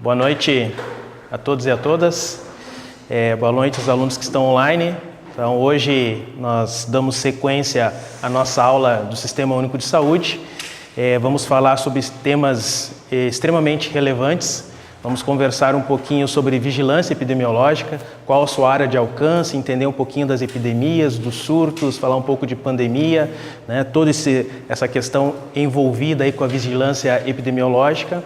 Boa noite a todos e a todas. Boa noite aos alunos que estão online. Então, hoje nós damos sequência à nossa aula do Sistema Único de Saúde. Vamos falar sobre temas extremamente relevantes. Vamos conversar um pouquinho sobre vigilância epidemiológica, qual a sua área de alcance, entender um pouquinho das epidemias, dos surtos, falar um pouco de pandemia, né? Toda essa questão envolvida aí com a vigilância epidemiológica.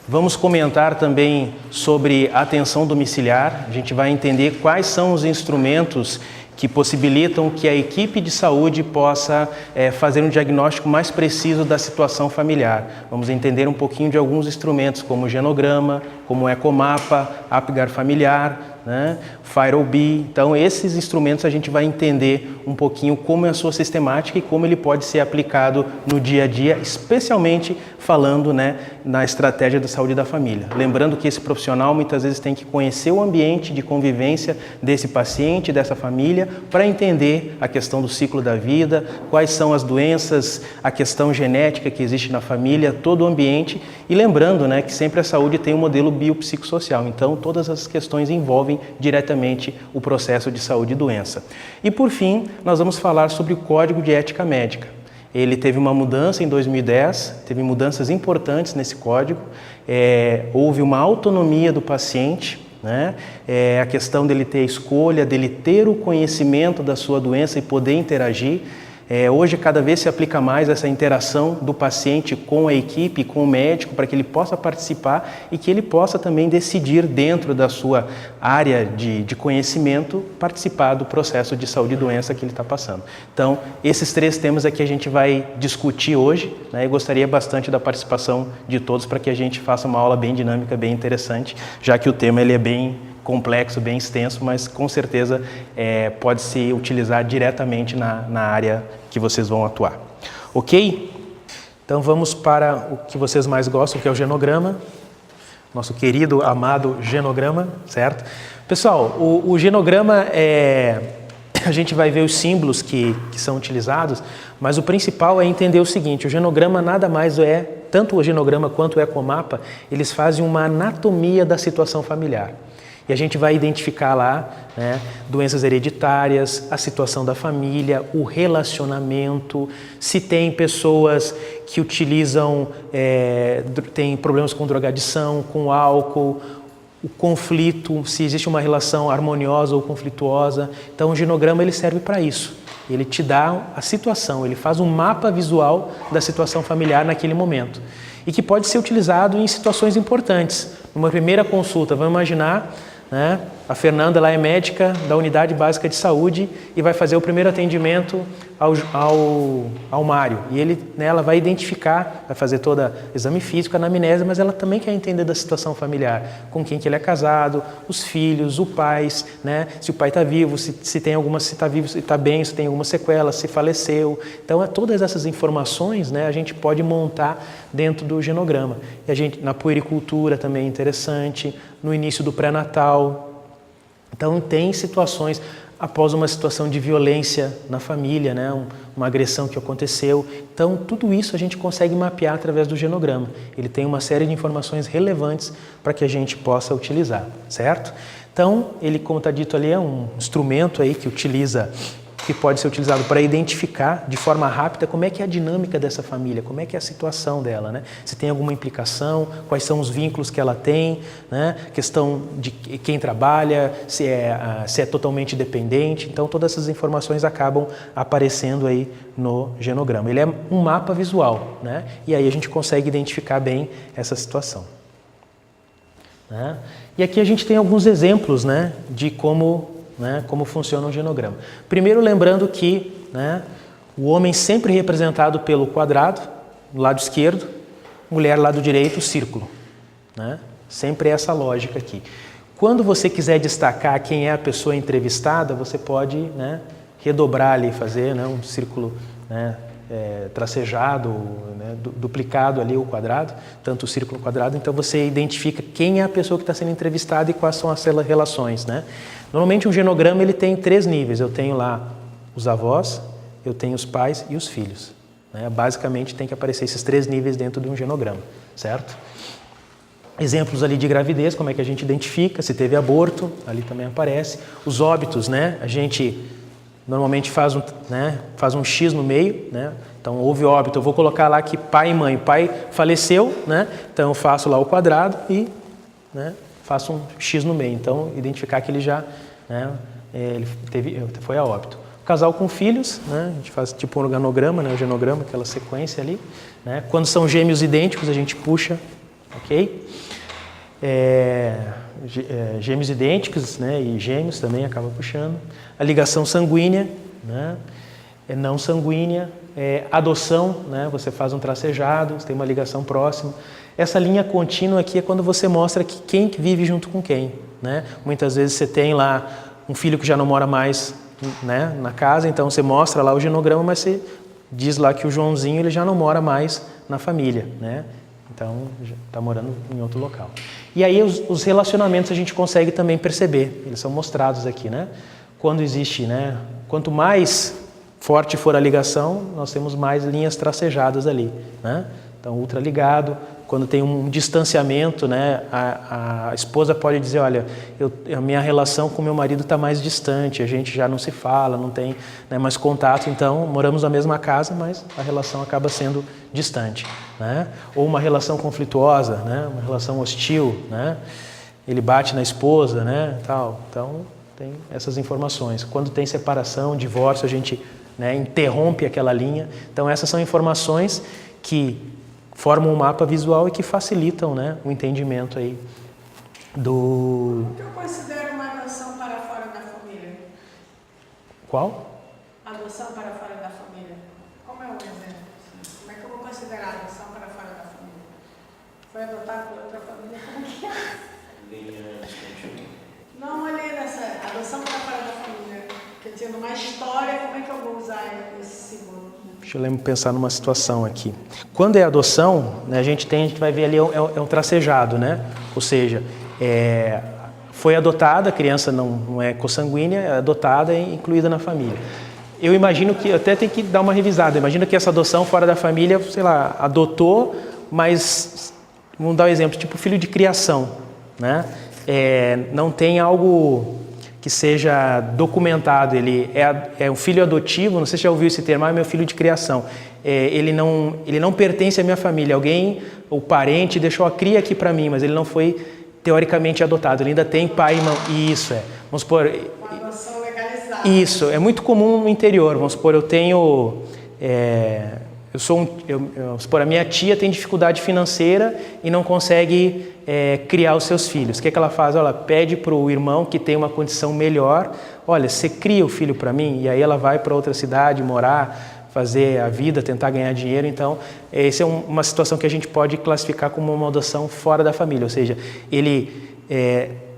Vamos comentar também sobre a atenção domiciliar. A gente vai entender quais são os instrumentos que possibilitam que a equipe de saúde possa fazer um diagnóstico mais preciso da situação familiar. Vamos entender um pouquinho de alguns instrumentos, como o genograma, como o ecomapa, Apgar familiar, né? FireOB. Então, esses instrumentos a gente vai entender um pouquinho como é a sua sistemática e como ele pode ser aplicado no dia a dia, especialmente falando, né, na estratégia da saúde da família. Lembrando que esse profissional muitas vezes tem que conhecer o ambiente de convivência desse paciente, dessa família, para entender a questão do ciclo da vida, quais são as doenças, a questão genética que existe na família, todo o ambiente. E lembrando, né, que sempre a saúde tem um modelo biopsicossocial. Então, todas as questões envolvem diretamente o processo de saúde e doença. E por fim, nós vamos falar sobre o Código de Ética Médica. Ele teve uma mudança em 2010, teve mudanças importantes nesse código, houve uma autonomia do paciente, né? A questão dele ter a escolha, dele ter o conhecimento da sua doença e poder interagir. Hoje cada vez se aplica mais essa interação do paciente com a equipe, com o médico, para que ele possa participar e que ele possa também decidir dentro da sua área de conhecimento, participar do processo de saúde e doença que ele está passando. Então, esses três temas aqui a gente vai discutir hoje, né? Eu gostaria bastante da participação de todos para que a gente faça uma aula bem dinâmica, bem interessante, já que o tema ele é bem complexo, bem extenso, mas com certeza pode se utilizar diretamente na área que vocês vão atuar. Ok? Então vamos para o que vocês mais gostam, que é o genograma. Nosso querido, amado genograma, certo? Pessoal, o genograma a gente vai ver os símbolos que são utilizados, mas o principal é entender o seguinte: o genograma nada mais tanto o genograma quanto o ecomapa, eles fazem uma anatomia da situação familiar. E a gente vai identificar lá, né, doenças hereditárias, a situação da família, o relacionamento, se tem pessoas que utilizam, tem problemas com drogadição, com álcool, o conflito, se existe uma relação harmoniosa ou conflituosa. Então o genograma ele serve para isso. Ele te dá a situação, ele faz um mapa visual da situação familiar naquele momento. E que pode ser utilizado em situações importantes. Numa primeira consulta, vamos imaginar, né? A Fernanda lá é médica da Unidade Básica de Saúde e vai fazer o primeiro atendimento ao Mário. E ela vai identificar, vai fazer todo o exame físico, a anamnese, mas ela também quer entender da situação familiar, com quem que ele é casado, os filhos, os pais, né? Se o pai está vivo, se está vivo, se está bem, se tem alguma sequela, se faleceu. Então, todas essas informações, né, a gente pode montar dentro do genograma. E a gente, na puericultura também é interessante, no início do pré-natal. Então, tem situações, após uma situação de violência na família, né, uma agressão que aconteceu. Então, tudo isso a gente consegue mapear através do genograma. Ele tem uma série de informações relevantes para que a gente possa utilizar, certo? Então, ele, como está dito ali, é um instrumento aí que pode ser utilizado para identificar de forma rápida como é que é a dinâmica dessa família, como é que é a situação dela, né? Se tem alguma implicação, quais são os vínculos que ela tem, né? Questão de quem trabalha, se é totalmente dependente. Então, todas essas informações acabam aparecendo aí no genograma. Ele é um mapa visual, né? E aí a gente consegue identificar bem essa situação, né? E aqui a gente tem alguns exemplos, né, de como funciona o genograma. Primeiro, lembrando que, né, o homem sempre representado pelo quadrado, no lado esquerdo, mulher lado direito, círculo, né? Sempre essa lógica aqui. Quando você quiser destacar quem é a pessoa entrevistada, você pode, né, redobrar ali, fazer, né, um círculo, né, tracejado, né, duplicado ali o quadrado, tanto o círculo quadrado. Então você identifica quem é a pessoa que está sendo entrevistada e quais são as relações, né? Normalmente um genograma ele tem 3 níveis. Eu tenho lá os avós, eu tenho os pais e os filhos, né? Basicamente tem que aparecer esses 3 níveis dentro de um genograma, certo? Exemplos ali de gravidez, como é que a gente identifica, se teve aborto, ali também aparece. Os óbitos, né? A gente normalmente faz um X no meio, né? Então houve óbito, eu vou colocar lá que pai e mãe. O pai faleceu, né? Então eu faço lá o quadrado e, né, faço um X no meio. Então identificar que ele já, né, foi a óbito. Casal com filhos, né? A gente faz tipo um organograma, né? O genograma, aquela sequência ali, né? Quando são gêmeos idênticos, a gente puxa, ok? Gêmeos idênticos, né? E gêmeos também acaba puxando. A ligação sanguínea, né? Não sanguínea. Adoção, né? Você faz um tracejado, você tem uma ligação próxima. Essa linha contínua aqui é quando você mostra que quem vive junto com quem, né? Muitas vezes você tem lá um filho que já não mora mais, né, na casa, então você mostra lá o genograma, mas você diz lá que o Joãozinho ele já não mora mais na família, né? Então está morando em outro local. E aí os relacionamentos a gente consegue também perceber, eles são mostrados aqui, né? Quando existe, né? Quanto mais forte for a ligação, nós temos mais linhas tracejadas ali, né? Então ultraligado. Quando tem um distanciamento, né, a esposa pode dizer, olha, a minha relação com meu marido está mais distante, a gente já não se fala, não tem, né, mais contato, então moramos na mesma casa, mas a relação acaba sendo distante, né? Ou uma relação conflituosa, né, uma relação hostil, né? Ele bate na esposa, né, tal. Então tem essas informações. Quando tem separação, divórcio, a gente, né, interrompe aquela linha. Então essas são informações que formam um mapa visual e que facilitam, né, o entendimento aí do... O que eu considero uma adoção para fora da família? Qual? Adoção para fora da família. Como é um exemplo? Como é que eu vou considerar adoção para fora da família? Foi adotado por outra família? Como que é? Não olhei nessa adoção para fora da família. Quer dizer, numa história, como é que eu vou usar esse símbolo? Deixa eu pensar numa situação aqui. Quando é adoção, né, a gente vai ver ali, é um tracejado, né? Ou seja, foi adotada, a criança não é consanguínea, é adotada e incluída na família. Eu imagino que, até tem que dar uma revisada, imagino que essa adoção fora da família, sei lá, adotou, mas, vamos dar um exemplo, tipo filho de criação, né? Não tem algo que seja documentado, ele é um filho adotivo, não sei se já ouviu esse termo, é meu filho de criação. Ele não pertence à minha família, alguém, o parente, deixou a cria aqui para mim, mas ele não foi teoricamente adotado, ele ainda tem pai e mãe. Isso vamos supor... Uma adoção legalizada. Isso, é muito comum no interior, vamos supor, eu tenho... vamos supor, a minha tia tem dificuldade financeira e não consegue criar os seus filhos. O que ela faz? Ela pede para o irmão que tem uma condição melhor, olha, você cria o filho para mim, e aí ela vai para outra cidade morar, fazer a vida, tentar ganhar dinheiro. Então, essa é uma situação que a gente pode classificar como uma adoção fora da família, ou seja, ele,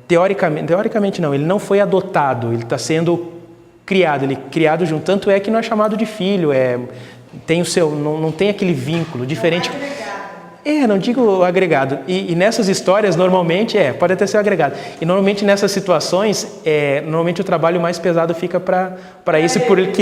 teoricamente não, ele não foi adotado, ele está sendo criado, ele é criado junto, tanto é que não é chamado de filho, tem o seu, não tem aquele vínculo diferente. Não é agregado. Não digo agregado. E nessas histórias, normalmente, pode até ser agregado. E normalmente nessas situações, normalmente o trabalho mais pesado fica para isso, porque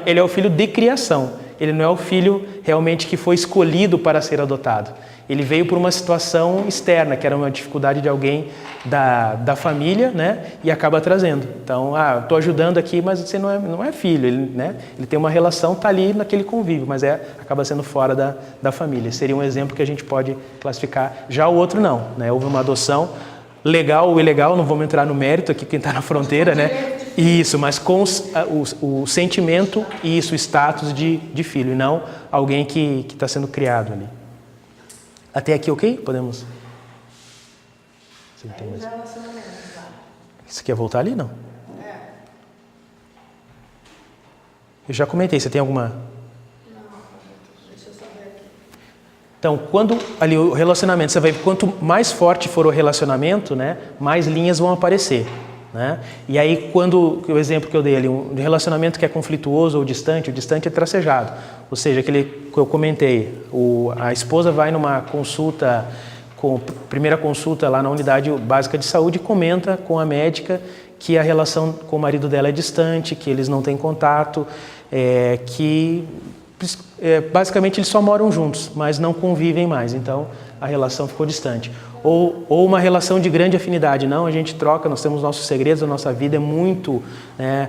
ele é o filho de criação. Ele não é o filho realmente que foi escolhido para ser adotado. Ele veio por uma situação externa, que era uma dificuldade de alguém da família, né? E acaba trazendo. Então, estou ajudando aqui, mas você não é filho, ele tem uma relação, está ali naquele convívio, mas acaba sendo fora da família. Seria um exemplo que a gente pode classificar. Já o outro não, né? Houve uma adoção, legal ou ilegal, não vamos entrar no mérito aqui, quem está na fronteira, né? Isso, mas com o sentimento e o status de filho, e não alguém que está sendo criado ali. Até aqui, ok? Podemos... Você quer voltar ali, não? Eu já comentei, você tem alguma... Não, deixa eu só ver aqui. Então, quando ali o relacionamento, você vai ver, quanto mais forte for o relacionamento, né, mais linhas vão aparecer, né? E aí, quando o exemplo que eu dei ali, um relacionamento que é conflituoso ou distante, o distante é tracejado. Ou seja, aquele que eu comentei, a esposa vai numa consulta, primeira consulta lá na unidade básica de saúde, e comenta com a médica que a relação com o marido dela é distante, que eles não têm contato, que basicamente eles só moram juntos, mas não convivem mais. Então, a relação ficou distante. Ou uma relação de grande afinidade, não, a gente troca, nós temos nossos segredos, a nossa vida é muito, né,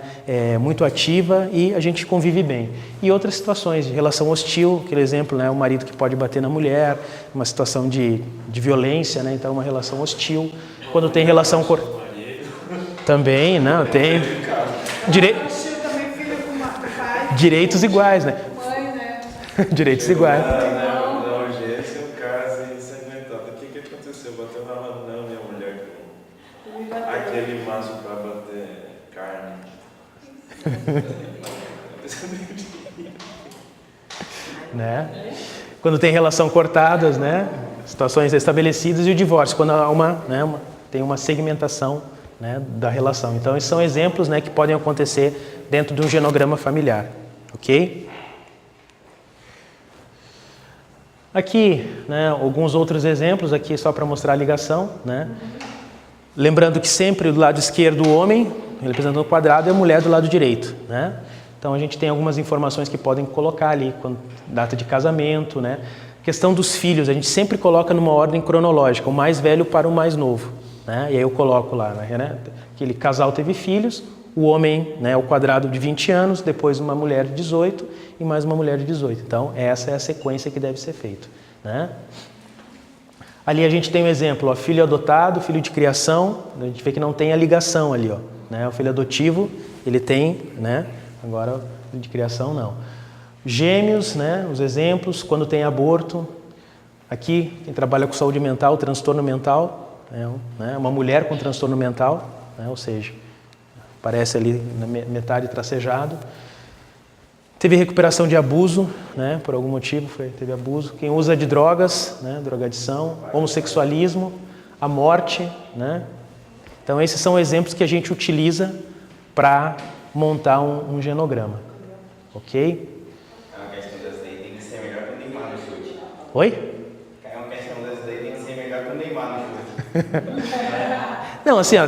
muito ativa e a gente convive bem. E outras situações de relação hostil, aquele exemplo, né, o marido que pode bater na mulher, uma situação de violência, né, então uma relação hostil. Quando tem relação também, não, tem direitos iguais, né? Mãe, né? Direitos iguais. Na urgência, o cara se aguentava. O que aconteceu? Bateu na mão? Não, minha mulher. Aquele maço para bater carne. Né? Quando tem relação cortadas, né? Situações estabelecidas, e o divórcio, quando há tem uma segmentação, né, da relação. Então, esses são exemplos, né, que podem acontecer dentro de um genograma familiar. Ok? Aqui, né, alguns outros exemplos aqui só para mostrar a ligação, né? Lembrando que sempre do lado esquerdo o homem, representando o quadrado, e a mulher do lado direito, né? Então a gente tem algumas informações que podem colocar ali, data de casamento, né? Questão dos filhos, a gente sempre coloca numa ordem cronológica, o mais velho para o mais novo, né? E aí eu coloco lá, né? Aquele casal teve filhos, o homem, né, o quadrado de 20 anos, depois uma mulher de 18 e mais uma mulher de 18. Então, essa é a sequência que deve ser feita, né? Ali a gente tem um exemplo, ó, filho adotado, filho de criação, a gente vê que não tem a ligação ali, ó, né? O filho adotivo, ele tem, né? Agora, o filho de criação, não. Gêmeos, né? Os exemplos, quando tem aborto. Aqui, quem trabalha com saúde mental, transtorno mental, né? Uma mulher com transtorno mental, né? Ou seja, aparece ali na metade tracejado. Teve recuperação de abuso, né? Por algum motivo teve abuso. Quem usa de drogas, né? Drogadição, homossexualismo, a morte, né? Então esses são exemplos que a gente utiliza para montar um genograma, ok? É uma questão dessa daí tem que ser melhor que o Neymar no chute. Oi? É uma questão dessa daí tem que ser melhor que o Neymar no chute. Não, assim, ó,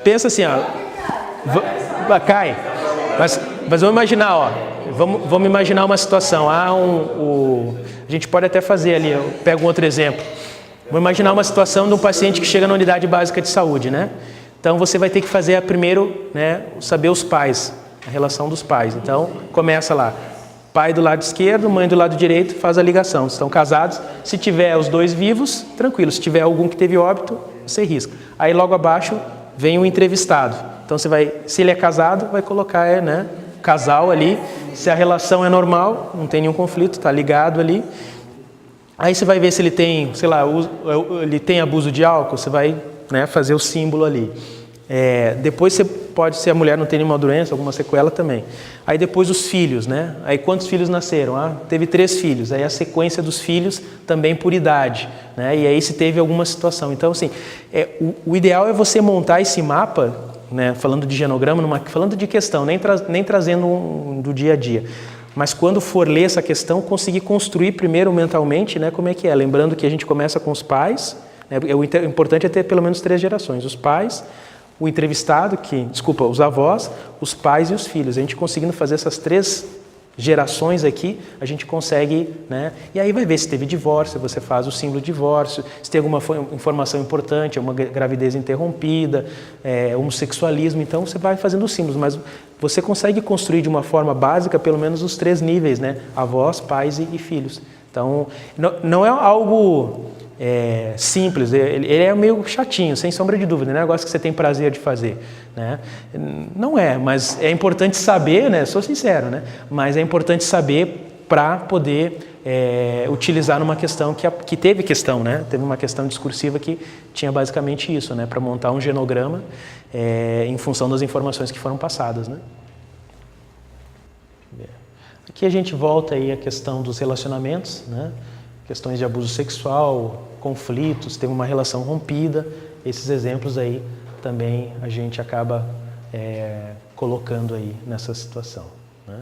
pensa assim, ó, cai, mas vamos imaginar, ó, vamos imaginar uma situação, a gente pode até fazer ali, eu pego um outro exemplo, vamos imaginar uma situação de um paciente que chega na unidade básica de saúde, né? Então você vai ter que fazer primeiro, né, saber os pais, a relação dos pais. Então começa lá, pai do lado esquerdo, mãe do lado direito, faz a ligação. Estão casados, se tiver os dois vivos, tranquilo. Se tiver algum que teve óbito, você risca. Aí logo abaixo vem o entrevistado. Então você vai, se ele é casado, vai colocar, né, casal ali. Se a relação é normal, não tem nenhum conflito, está ligado ali. Aí você vai ver se ele tem, sei lá, ele tem abuso de álcool, você vai, né, fazer o símbolo ali. Depois você pode, se a mulher não tem nenhuma doença, alguma sequela também. Aí depois os filhos, né? Aí quantos filhos nasceram? Teve 3 filhos. Aí a sequência dos filhos também por idade, né? E aí se teve alguma situação. Então assim, o ideal é você montar esse mapa, né? Falando de genograma, falando de questão, nem trazendo do dia a dia. Mas quando for ler essa questão, conseguir construir primeiro mentalmente, né? Como é que é? Lembrando que a gente começa com os pais, né? O importante é ter pelo menos 3 gerações. Os pais, o entrevistado, os avós, os pais e os filhos. A gente conseguindo fazer essas 3 gerações aqui, a gente consegue, né? E aí vai ver se teve divórcio, você faz o símbolo de divórcio, se tem alguma informação importante, uma gravidez interrompida, homossexualismo, então você vai fazendo os símbolos, mas você consegue construir de uma forma básica pelo menos os 3 níveis, né? Avós, pais e filhos. Então, não é algo simples, ele é meio chatinho, sem sombra de dúvida, não é um negócio que você tem prazer de fazer, né? Não é, mas é importante saber, né? Sou sincero, né? Mas é importante saber para poder utilizar numa questão que teve questão, né? Teve uma questão discursiva que tinha basicamente isso, né? Para montar um genograma em função das informações que foram passadas, né? Aqui a gente volta aí à questão dos relacionamentos, né? Questões de abuso sexual, conflitos, tem uma relação rompida, esses exemplos aí também a gente acaba colocando aí nessa situação, né?